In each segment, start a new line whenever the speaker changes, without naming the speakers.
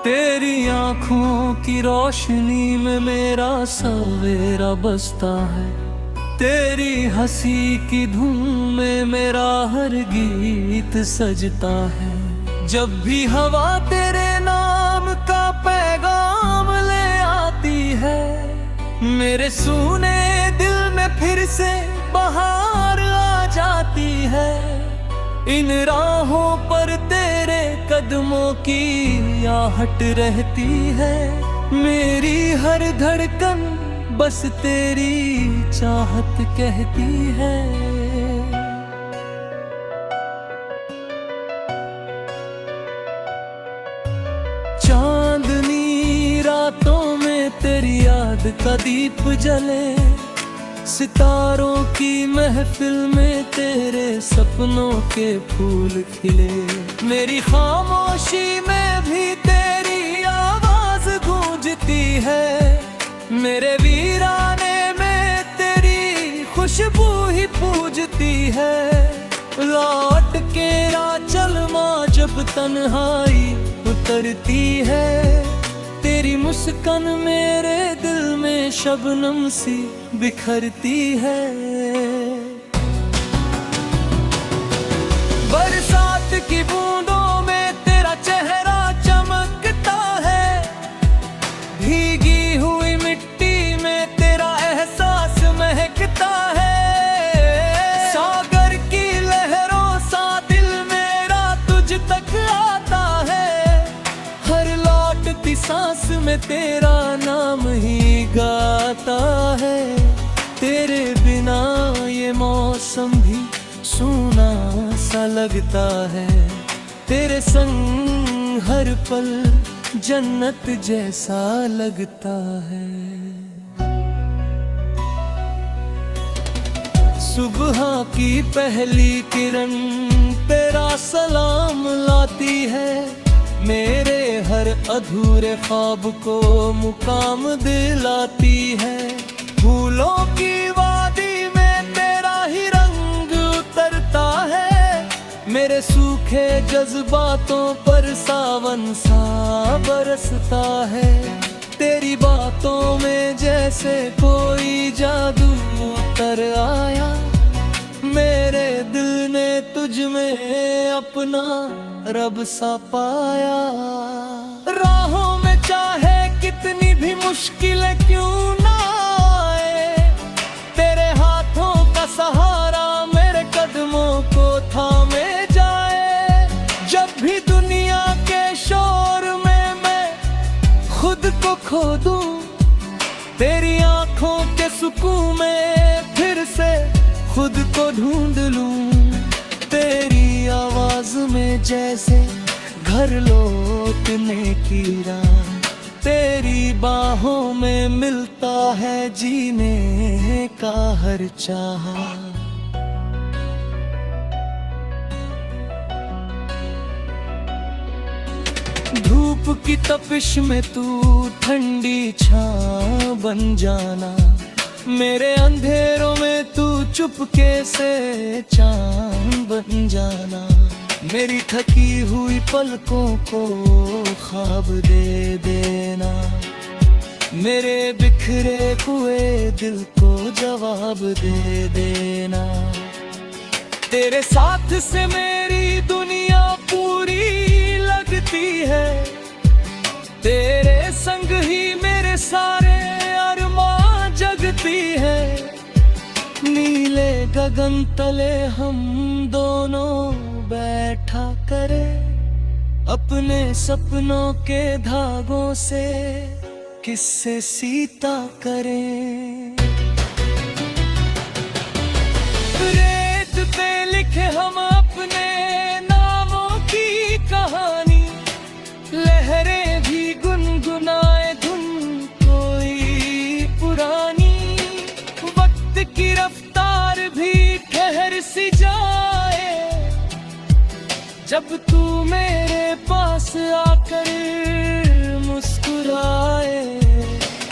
तेरी आँखों की रोशनी में मेरा सवेरा बसता है, तेरी हंसी की धुन में मेरा हर गीत सजता है। जब भी हवा तेरे नाम का पैगाम ले आती है, मेरे सूने दिल में फिर से बहार आ जाती है। इन राहों पर तेरे कदमों की आहट रहती है, मेरी हर धड़कन बस तेरी चाहत कहती है। चांदनी रातों में तेरी याद का दीप जले, सितारों की महफिल में तेरे सपनों के फूल खिले। मेरी खामोशी में भी तेरी आवाज गूंजती है, मेरे वीराने में तेरी खुशबू ही पूजती है। लौट के ना चल माँ जब तन्हाई उतरती है, तेरी मुस्कान मेरे दिल में शबनम सी बिखरती है। बरसात की बूंदों में तेरा चेहरा चमकता है, भीगी हुई मिट्टी में तेरा एहसास महकता है। सागर की लहरों सा दिल मेरा तुझ तक आता है, हर लौटती सांस में तेरा नाम ही गाता है। तेरे बिना ये मौसम भी सूना सा लगता है, तेरे संग हर पल जन्नत जैसा लगता है। सुबह की पहली किरण तेरा सलाम लाती है, मेरे हर अधूरे ख्वाब को मुकाम दिलाती है। फूलों की वादी में तेरा ही रंग उतरता है, मेरे सूखे जज्बातों पर सावन सा बरसता है। तेरी बातों में जैसे कोई जादू उतर आया, मेरे दिल ने तुझ में अपना रब सा पाया। राहों में चाहे कितनी भी मुश्किलें क्यों ना आए, तेरे हाथों का सहारा मेरे कदमों को थामे जाए। जब भी दुनिया के शोर में मैं खुद को खो दूं, तेरी आंखों के सुकून में फिर से खुद को ढूंढ लूं। तेरी आवाज में जैसे घर लौटने की राह, तेरी बाहों में मिलता है जीने का हर चाह। धूप की तपिश में तू ठंडी छां बन जाना, मेरे अंधेरों में तू चुपके से चांद बन जाना। मेरी थकी हुई पलकों को ख्वाब दे देना, मेरे बिखरे हुए दिल को जवाब दे देना। तेरे साथ से मेरी दुनिया पूरी लगती है, तेरे संग ही मेरे सारे अरमान जगती है। नीले गगन तले हम दोनों बैठा करे, अपने सपनों के धागों से किससे सीता करें। रेत पे लिखे हम अपने नामों की कहानी, लहरें भी गुनगुनाए धुन कोई पुरानी। वक्त की रफ्तार भी ठहर सी जाए, जब तू मेरे पास आकर मुस्कुराए।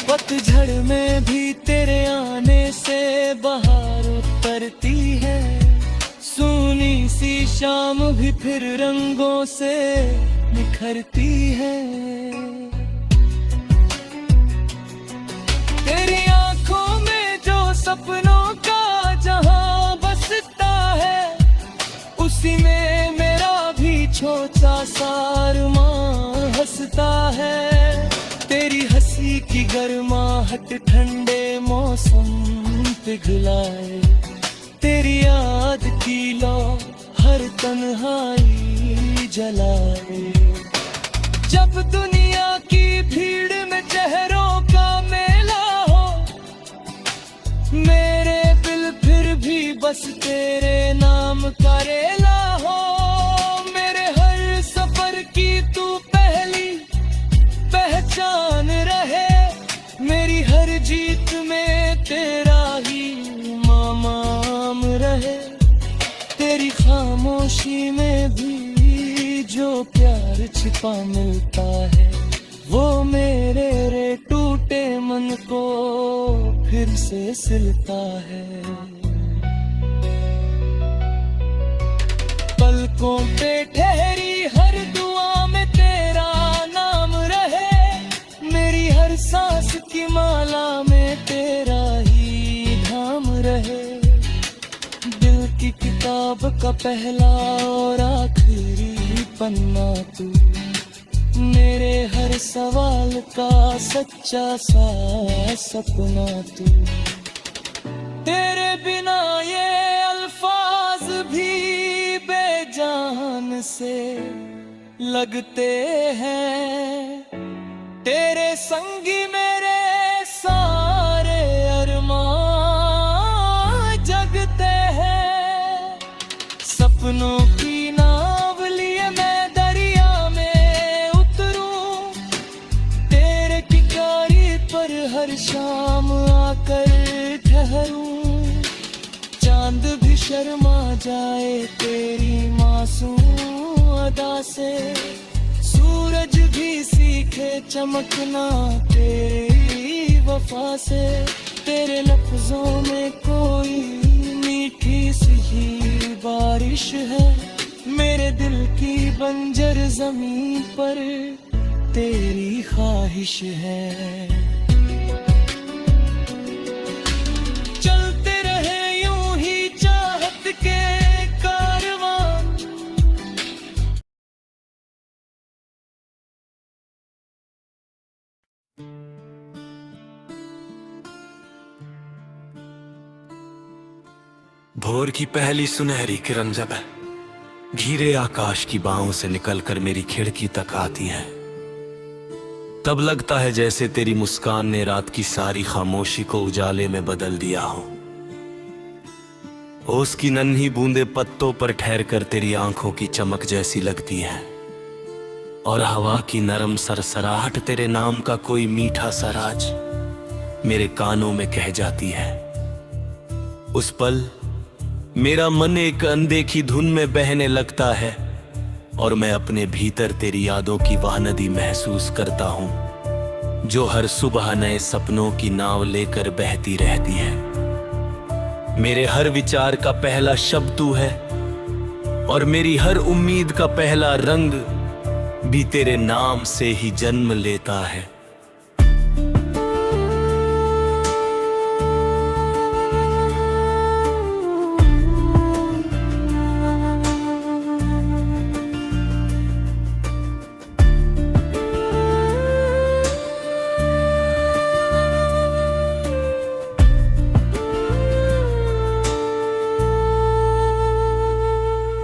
पतझड़ में भी तेरे आने से बहार उतरती है, सूनी सी शाम भी फिर रंगों से निखरती है। सपनों का जहां बसता है, उसी में मेरा भी छोटा सा अरमान हंसता है। तेरी हंसी की गर्माहट ठंडे मौसम पिघलाए, तेरी याद की लौ हर तन्हाई जलाए। जब दुनिया की भीड़ में चेहरों का मेला हो, मेरे दिल फिर भी बस तेरे नाम का रेला हो। मेरे हर सफर की तू पहली पहचान रहे, मेरी हर जीत में तेरा ही नाम रहे। तेरी खामोशी में भी जो प्यार छिपा मिलता है, वो मेरे रे टूटे मन को फिर से सिलता है। पलकों पे ठहरी हर दुआ में तेरा नाम रहे, मेरी हर सांस की माला में तेरा ही नाम रहे। दिल की किताब का पहला और आखिरी पन्ना तू, मेरे हर सवाल का सच्चा सा सपना तू। तेरे बिना ये अल्फाज भी बेजान से लगते हैं, तेरे संगी मेरे सारे अरमान जगते हैं। सपनों की नाव लिए मैं दरिया में उतरूं, तेरे किनारे पर हर शाम आकर ठहरूं। चांद भी शर्मा जाए तेरी मासूम अदा से, सूरज भी सीखे चमकना तेरी वफा से। तेरे लफ्जों में कोई मीठी सी बारिश है, मेरे दिल की बंजर जमीन पर तेरी ख्वाहिश है। चलते रहे यूं ही चाहत के कारवां,
भोर की पहली सुनहरी किरण जब घिरे आकाश की बाहों से निकलकर मेरी खिड़की तक आती है, तब लगता है जैसे तेरी मुस्कान ने रात की सारी खामोशी को उजाले में बदल दिया हो। ओस की नन्ही बूंदे पत्तों पर ठहरकर तेरी आंखों की चमक जैसी लगती है, और हवा की नरम सरसराहट तेरे नाम का कोई मीठा सा राज मेरे कानों में कह जाती है। उस पल मेरा मन एक अनदेखी धुन में बहने लगता है, और मैं अपने भीतर तेरी यादों की वह नदी महसूस करता हूं जो हर सुबह नए सपनों की नाव लेकर बहती रहती है। मेरे हर विचार का पहला शब्द तू है, और मेरी हर उम्मीद का पहला रंग भी तेरे नाम से ही जन्म लेता है।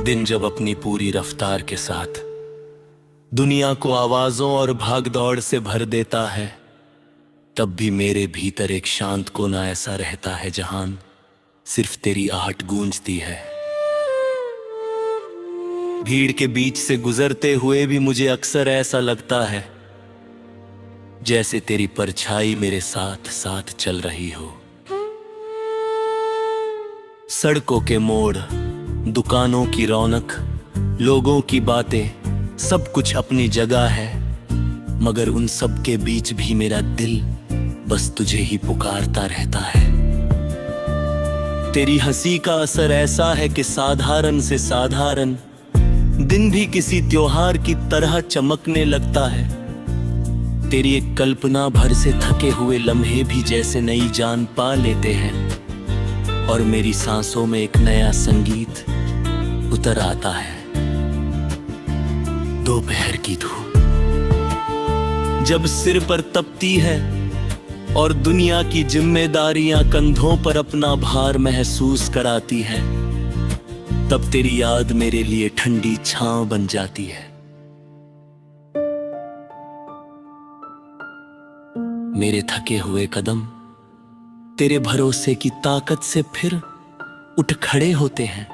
दिन जब अपनी पूरी रफ्तार के साथ दुनिया को आवाजों और भागदौड़ से भर देता है, तब भी मेरे भीतर एक शांत कोना ऐसा रहता है जहां सिर्फ तेरी आहट गूंजती है। भीड़ के बीच से गुजरते हुए भी मुझे अक्सर ऐसा लगता है जैसे तेरी परछाई मेरे साथ साथ चल रही हो। सड़कों के मोड़, दुकानों की रौनक, लोगों की बातें, सब कुछ अपनी जगह है, मगर उन सब के बीच भी मेरा दिल बस तुझे ही पुकारता रहता है। तेरी हंसी का असर ऐसा है कि साधारण से साधारण दिन भी किसी त्योहार की तरह चमकने लगता है। तेरी एक कल्पना भर से थके हुए लम्हे भी जैसे नई जान पा लेते हैं, और मेरी सांसों में एक नया संगीत उतर आता है। दोपहर की धूप जब सिर पर तपती है और दुनिया की जिम्मेदारियां कंधों पर अपना भार महसूस कराती है, तब तेरी याद मेरे लिए ठंडी छांव बन जाती है। मेरे थके हुए कदम तेरे भरोसे की ताकत से फिर उठ खड़े होते हैं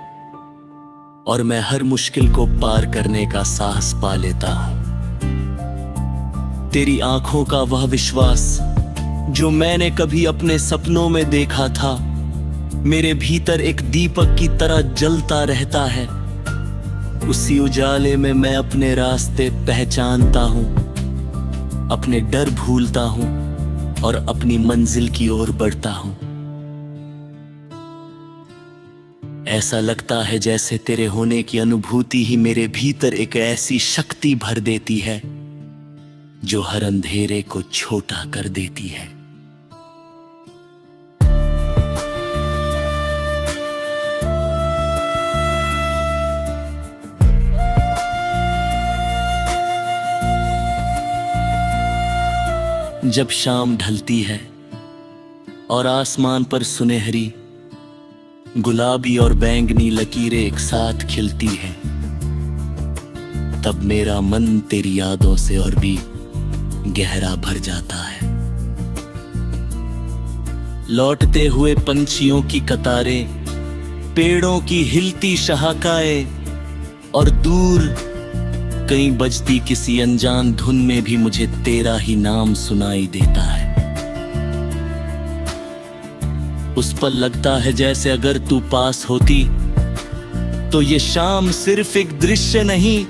और मैं हर मुश्किल को पार करने का साहस पा लेता हूं। तेरी आंखों का वह विश्वास जो मैंने कभी अपने सपनों में देखा था, मेरे भीतर एक दीपक की तरह जलता रहता है। उसी उजाले में मैं अपने रास्ते पहचानता हूं, अपने डर भूलता हूं और अपनी मंजिल की ओर बढ़ता हूं। ऐसा लगता है जैसे तेरे होने की अनुभूति ही मेरे भीतर एक ऐसी शक्ति भर देती है जो हर अंधेरे को छोटा कर देती है। जब शाम ढलती है और आसमान पर सुनहरी गुलाबी और बैंगनी लकीरें एक साथ खिलती हैं, तब मेरा मन तेरी यादों से और भी गहरा भर जाता है। लौटते हुए पंछियों की कतारें, पेड़ों की हिलती शाखाएं और दूर कहीं बजती किसी अनजान धुन में भी मुझे तेरा ही नाम सुनाई देता है। उस पर लगता है जैसे अगर तू पास होती तो ये शाम सिर्फ एक दृश्य नहीं